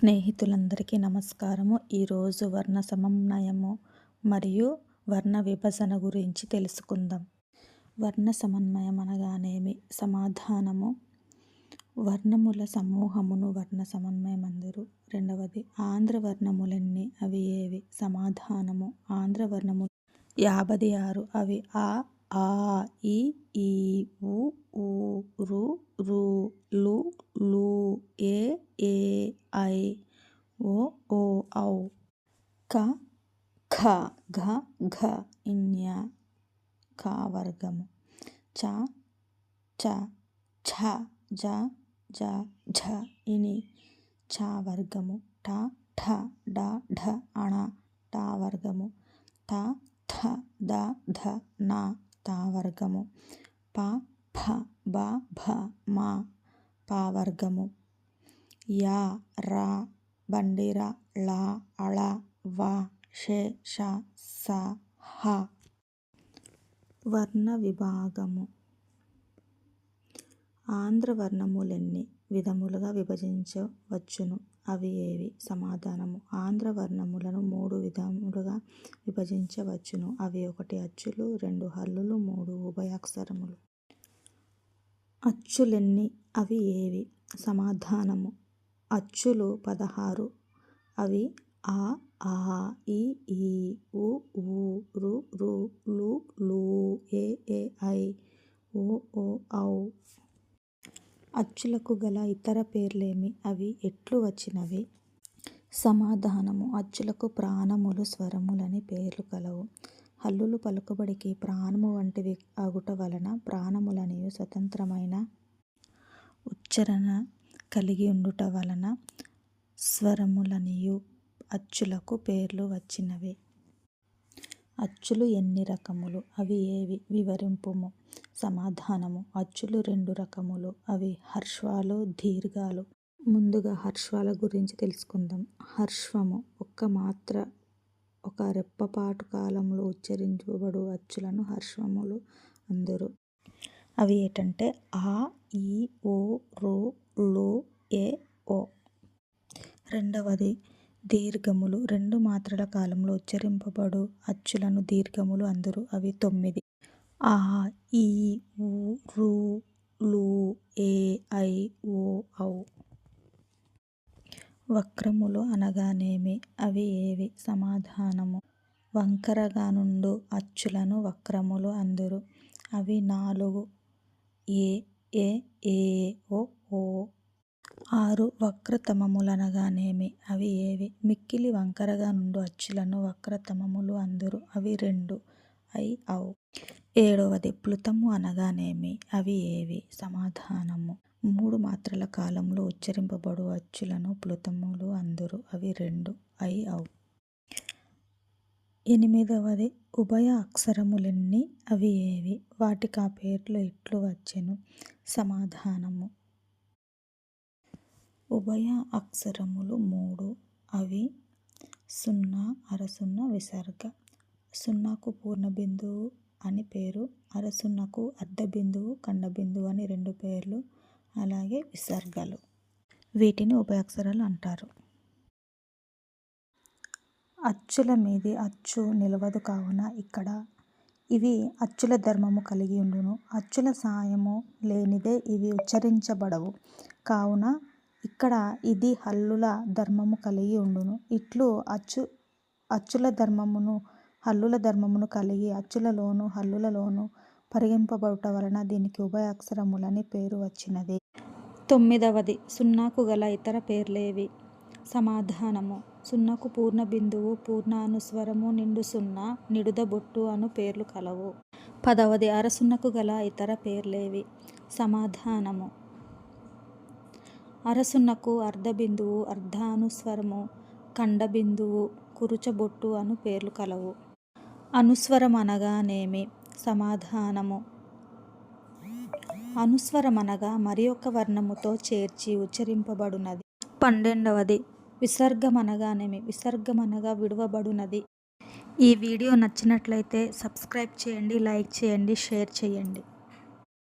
స్నేహితులందరికీ నమస్కారము. ఈరోజు వర్ణ సమన్వయము మరియు వర్ణ విభజన గురించి తెలుసుకుందాం. వర్ణ సమన్వయం అనగానేమి? సమాధానము: వర్ణముల సమూహమును వర్ణ సమన్వయం అందరు. రెండవది, ఆంధ్ర వర్ణములెన్ని? అవి ఏవి? సమాధానము: ఆంధ్ర వర్ణములు 56. అవి ఆ, ఆ, ఈ, ఈ, ఉ, ఊ, రు, రు, లు, లు, ఏ, ఐ, ఓ, ఔ, క, ఖ, ఘ, ఘ, ఞ, క వర్గము, చ, చ, ఛ, జ, జ, ఝ, ఇని, చ వర్గము, ట, ఠ, డ, ఢ, అణ, ట వర్గము, త, థ, ద, ధ, న, త వర్గము, ప, ఫ, బ, భ, మ, ప వర్గము, య, ర, బండిర, ళ, అళ, వ, ష, ష, స, హ. వర్ణ విభాగము. ఆంధ్ర వర్ణములెన్ని విధములుగా విభజించవచ్చును? అవి ఏవి? సమాధానము: ఆంధ్ర వర్ణములను 3 విధములుగా విభజించవచ్చును. అవి: 1 అచ్చులు, 2 హల్లులు, 3 ఉభయాక్షరములు. అచ్చులెన్ని? అవి ఏవి? సమాధానము: అచ్చులు 16. అవి ఆ, ఆ, ఈ, ఉ, ఊ, రు, రు, లు, లు, ఏ, ఐ, ఓ, ఔ. అచ్చులకు గల ఇతర పేర్లేమి? అవి ఎట్లు వచ్చినవి? సమాధానము: అచ్చులకు ప్రాణములు, స్వరములని పేర్లు కలవు. హల్లులు పలుకుబడికి ప్రాణము వంటివి అగుట వలన ప్రాణములనియు, స్వతంత్రమైన ఉచ్చారణ కలిగి ఉండుట వలన స్వరములనియు అచ్చులకు పేర్లు వచ్చినవి. అచ్చులు ఎన్ని రకములు? అవి ఏవి? వివరింపుము. సమాధానము: అచ్చులు 2 రకములు. అవి హ్రస్వాలు, దీర్ఘాలు. ముందుగా హ్రస్వాల గురించి తెలుసుకుందాం. హ్రస్వము ఒక్క మాత్ర ఒక రెప్పపాటు కాలంలో ఉచ్చరించబడు అచ్చులను హ్రస్వములు అందురు. అవి ఏటంటే ఆ, ఈ, ఓ, రు, లు, ఏ, ఓ. రెండవది దీర్ఘములు. 2 మాత్రల కాలంలో ఉచ్చరింపబడు అచ్చులను దీర్ఘములు అందురు. అవి 9: ఆ, ఈ, ఊ, రు, లు, ఏ, ఐ, ఓ, ఔ. వక్రములు అనగానేమి? అవి ఏవి? సమాధానము: వంకరగా నుండు అచ్చులను వక్రములు అందురు. అవి 4: ఏ, ఓ, 6. వక్రతమములనగానేమి? అవి ఏవి? మిక్కిలి వంకరగా నుండు అచ్చులను వక్రతమములు అందురు. అవి 2: ఐ, ఔ. 7వది ప్లుతము అనగానేమి? అవి ఏవి? సమాధానము: 3 మాత్రల కాలంలో ఉచ్చరింపబడు అచ్చులను ప్లుతములు అందురు. అవి 2: ఐ, ఔ. 8వది ఉభయ అక్షరములెన్ని? అవి ఏవి? వాటికా పేర్లు ఎట్లు వచ్చెను? సమాధానము: ఉభయ అక్షరములు 3. అవి సున్నా, అరసున్న, విసర్గ. సున్నాకు పూర్ణ బిందువు అని పేరు, అరసున్నకు అర్ధ బిందువు, ఖండ బిందువు అని 2 పేర్లు. అలాగే విసర్గలు. వీటిని ఉభయాక్షరాలు అంటారు. అచ్చుల మీది అచ్చు నిలవదు కావున ఇక్కడ ఇవి అచ్చుల ధర్మము కలిగి ఉండును. అచ్చుల సాయము లేనిదే ఇవి ఉచ్చరించబడవు కావున ఇక్కడ ఇది హల్లుల ధర్మము కలిగి ఉండును. ఇట్లు అచ్చుల ధర్మమును హల్లుల ధర్మమును కలిగి అచ్చులలోను హల్లులలోను పరిగణింపబడుట వలన దీనికి ఉభయాక్షరములని పేరు వచ్చినది. 9వది సున్నాకు గల ఇతర పేర్లేవి? సమాధానము: సున్నాకు పూర్ణ బిందువు, పూర్ణ అనుస్వరము, నిండు సున్నా, నిడుద బొట్టు అను పేర్లు కలవు. 10వది అరసున్నకు గల ఇతర పేర్లేవి? సమాధానము: అరసున్నకు అర్ధ బిందువు, అర్ధ అనుస్వరము, ఖండ బిందువు, కురుచబొట్టు అను పేర్లు కలవు. అనుస్వరమనగానేమి? సమాధానము: అనుస్వరమనగా మరి ఒక వర్ణముతో చేర్చి ఉచ్చరింపబడునది. 12వది విసర్గమనగానేమి? విసర్గమనగా విడువబడునది. ఈ వీడియో నచ్చినట్లయితే సబ్స్క్రైబ్ చేయండి, లైక్ చేయండి, షేర్ చేయండి.